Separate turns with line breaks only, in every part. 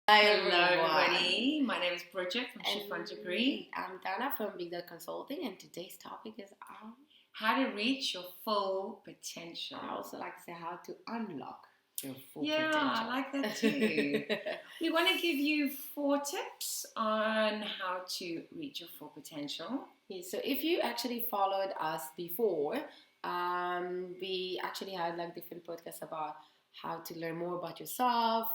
Hi
Hello,
everyone.
everybody. My name is Bridget from Shift One Degree.
I'm Dana from Big Dot Consulting, and today's topic is
How to reach your full potential.
I also like to say how to unlock your full
Yeah,
potential.
I like that too. We want to give you 4 tips on how to reach your full potential.
Yeah, so if you actually followed us before, we actually had like different podcasts about how to learn more about yourself,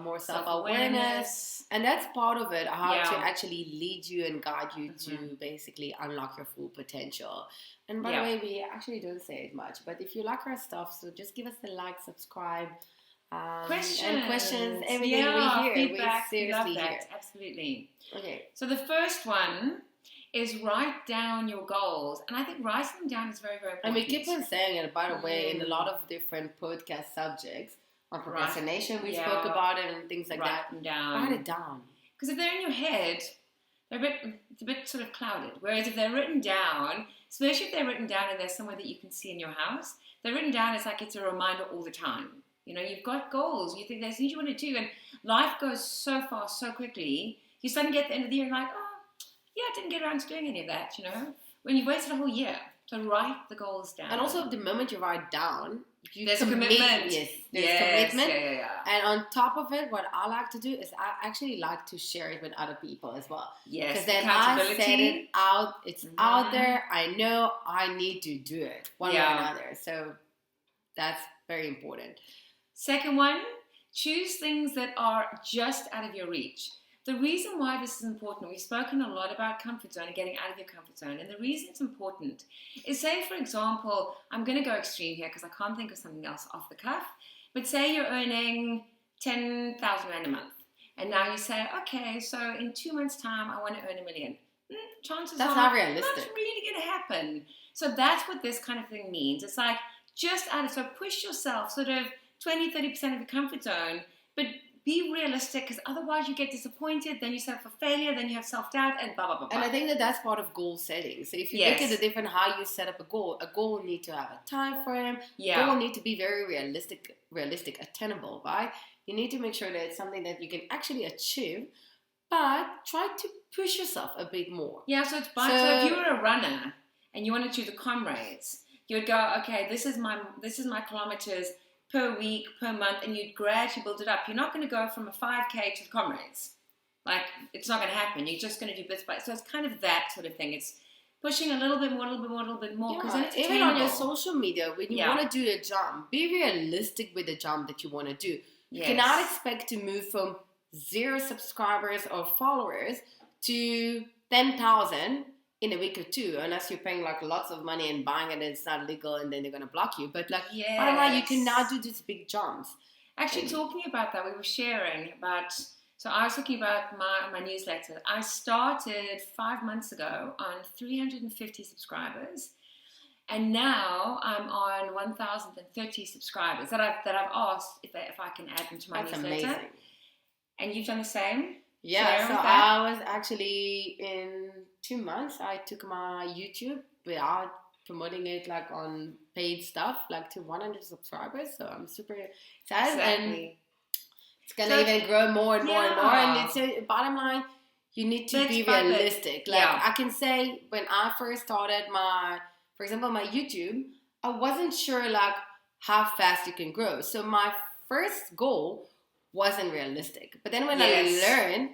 more self-awareness. And that's part of it, how to actually lead you and guide you to basically unlock your full potential. And by the way, we actually don't say it much, but if you like our stuff, so just give us a like, subscribe, questions, everything we hear.
Feedback,
we seriously
love that.
hear.
Absolutely.
Okay.
So the first one is write down your goals. And I think writing them down is very, very important.
And we keep on saying it, by the way, in a lot of different podcast subjects. On procrastination, we spoke about it and things like that.
Write them down.
Write it down.
Because if they're in your head, it's a bit sort of clouded. Whereas if they're written down, especially if they're written down and there's somewhere that you can see in your house, they're written down, it's like it's a reminder all the time. You know, you've got goals, you think there's things you want to do, and life goes so fast, so quickly. You suddenly get to the end of the year and like, oh, yeah, I didn't get around to doing any of that, you know, when you've wasted a whole year. So write the goals down.
And also, the moment you write down,
there's a commitment.
Yes, there's commitment.
Yeah.
And on top of it, what I like to do is I actually like to share it with other people as well.
Yes,
because then I set it out. It's out there. I know I need to do it one way or another. So that's very important.
Second one, choose things that are just out of your reach. The reason why this is important, we've spoken a lot about comfort zone and getting out of your comfort zone. And the reason it's important is, say, for example, I'm going to go extreme here because I can't think of something else off the cuff. But say you're earning 10,000 Rand a month. And now you say, okay, so in 2 months' time, I want to earn $1 million. Chances
that's
are
not realistic.
That's really going to happen. So that's what this kind of thing means. It's like just out of, so push yourself sort of 20, 30% of your comfort zone, but be realistic, because otherwise you get disappointed, then you set up for failure, then you have self-doubt, and blah, blah, blah, blah.
And I think that's part of goal setting. So if you look at the different how you set up a goal will need to have a time frame. Goal will need to be very realistic, attainable, right? You need to make sure that it's something that you can actually achieve, but try to push yourself a bit more.
Yeah, so if you were a runner and you wanted to do the comrades, you would go, okay, this is my kilometers per week, per month, and you'd gradually build it up. You're not going to go from a 5K to the comrades. Like, it's not going to happen. You're just going to do bits by bits. So it's kind of that sort of thing. It's pushing a little bit more, because then it's
even
attainable.
on your social media, when you want to do a jump, be realistic with the jump that you want to do. You cannot expect to move from 0 subscribers or followers to 10,000 in a week or 2, unless you're paying like lots of money and buying it and it's not legal and then they're going to block you. But like, bottom line, you cannot do these big jumps.
Actually, talking about that, we were sharing about, so I was talking about my newsletter. I started 5 months ago on 350 subscribers. And now I'm on 1,030 subscribers that I've asked if I can add them to my newsletter. That's amazing. And you've done the same?
Yeah, so I was actually in 2 months, I took my YouTube without promoting it like on paid stuff, like to 100 subscribers. So I'm super excited. And it's going to even grow more and more and more. And it's a bottom line, you need to be realistic. Like I can say when I first started for example, my YouTube, I wasn't sure like how fast you can grow. So my first goal wasn't realistic. But then when I learned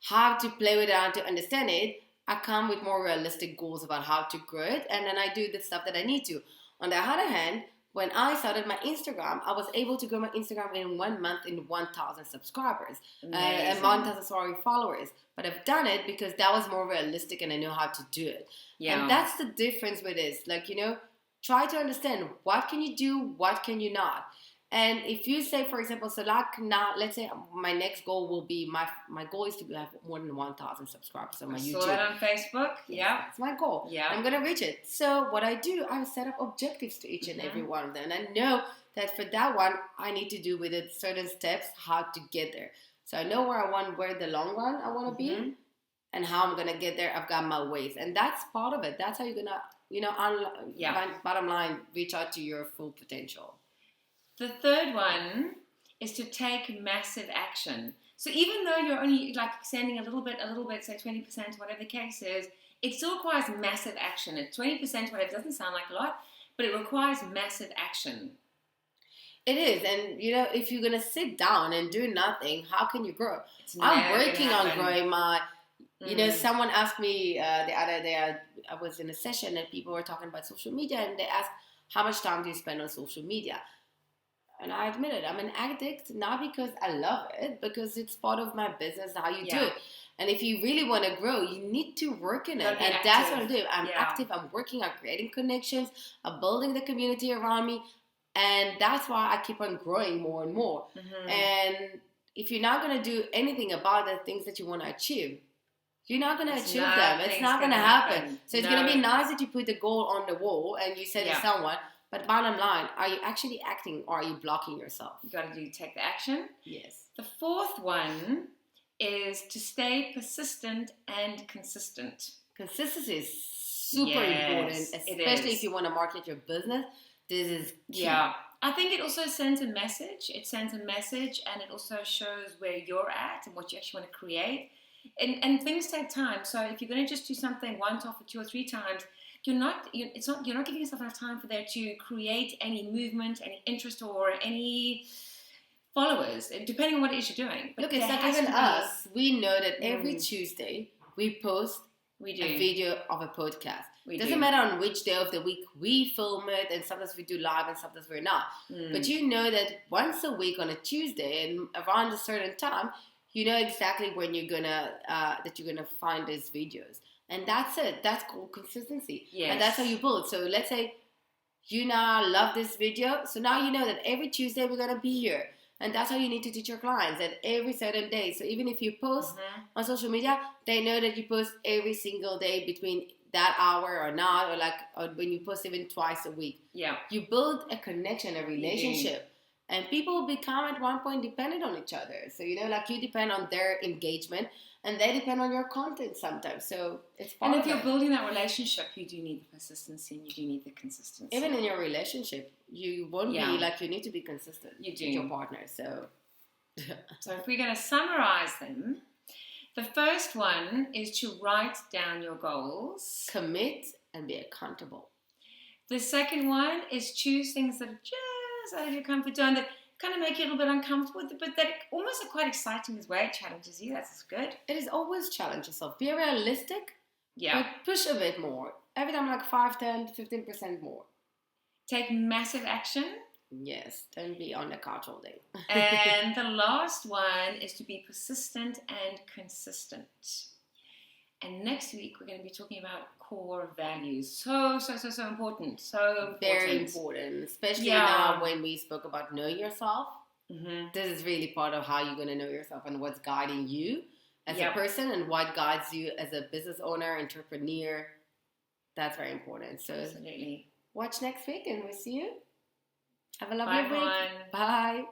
how to play with it and to understand it, I come with more realistic goals about how to grow it, and then I do the stuff that I need to. On the other hand, when I started my Instagram, I was able to grow my Instagram in 1 month in 1,000 subscribers and 1,000 followers. But I've done it because that was more realistic and I know how to do it. Yeah. And that's the difference with this. Like, you know, try to understand what can you do, what can you not. And if you say, for example, so like now, let's say my next goal will be, my goal is to have more than 1,000 subscribers on my YouTube.
Saw that on Facebook. Yeah.
That's my goal. Yeah. I'm going to reach it. So what I do, I set up objectives to each and every one of them. And I know that for that one, I need to do with it certain steps, how to get there. So I know where the long run I want to be and how I'm going to get there. I've got my ways. And that's part of it. That's how you're going to, bottom line, reach out to your full potential.
The third one is to take massive action. So even though you're only like extending a little bit, say 20%, whatever the case is, it still requires massive action. At 20%, whatever, doesn't sound like a lot, but it requires massive action.
It is, and if you're gonna sit down and do nothing, how can you grow?
It's
I'm
never
working
gonna
on
happen.
growing my. Someone asked me the other day. I was in a session and people were talking about social media, and they asked, "How much time do you spend on social media?" And I admitted I'm an addict, not because I love it, because it's part of my business, how you do
Yeah.
it. And if you really want to grow, you need to work in it.
Gotta be
And that's what I
active.
do. I'm
Yeah.
active, I'm working, I'm creating connections, I'm building the community around me. And that's why I keep on growing more and more.
Mhm.
And if you're not going to do anything about the things that you want to achieve, you're not going to achieve them. It's
Nothing's
not going to
gonna
happen.
happen.
So it's
No.
going to be nice that you put the goal on the wall and you say
Yeah.
to someone, but bottom line, are you actually acting or are you blocking yourself?
You got to take the action.
Yes.
The fourth one is to stay persistent and consistent.
Consistency is super
Yes,
important,
it
especially
is.
if you want to market your business. This is key.
Yeah. I think it also sends a message. It sends a message, and it also shows where you're at and what you actually want to create. And things take time. So if you're going to just do something once off or 2 or 3 times, you're not giving yourself enough time for there to create any movement, any interest, or any followers, depending on what it is you're doing. But
Look, it's
there
like
has
even
to be-
us. We know that every Tuesday we post
We do.
a video of a podcast.
We
Doesn't
do.
matter on which day of the week we film it, and sometimes we do live and sometimes we're not. But you know that once a week on a Tuesday and around a certain time, you know exactly when you're gonna find these videos, and that's it. That's called consistency,
Yes.
and that's how you build. So let's say you now love this video, so now you know that every Tuesday we're gonna be here. And that's how you need to teach your clients, that every certain day. So even if you post on social media, they know that you post every single day between that hour or not, or when you post even twice a week.
Yeah.
You build a connection, a relationship. And people become at one point dependent on each other. So, you depend on their engagement and they depend on your content sometimes. So it's part
And
of
if you're
it.
building that relationship, you do need the persistency and you do need the consistency.
Even in your relationship, you won't be you need to be consistent
You do.
with your partner. So
So if we're going to summarize them, the first one is to write down your goals.
commit and be accountable.
The second one is choose things that are just out of your comfort zone, that kind of make you a little bit uncomfortable, but that almost are quite exciting as well. It challenges you. That's good.
It is always challenge yourself. Be realistic,
Yeah.
but push a bit more. Every time like 5, 10, 15% more.
Take massive action.
Yes, don't be on the couch all day.
And the last one is to be persistent and consistent. And next week, we're going to be talking about core values. So important. So important.
Very important, especially
Yeah.
now when we spoke about know yourself.
Mm-hmm.
This is really part of how you're going to know yourself and what's guiding you as
Yep.
a person and what guides you as a business owner, entrepreneur. That's very important. So
Absolutely.
watch next week and we'll see you. Have a lovely
Bye,
week.
everyone.
Bye.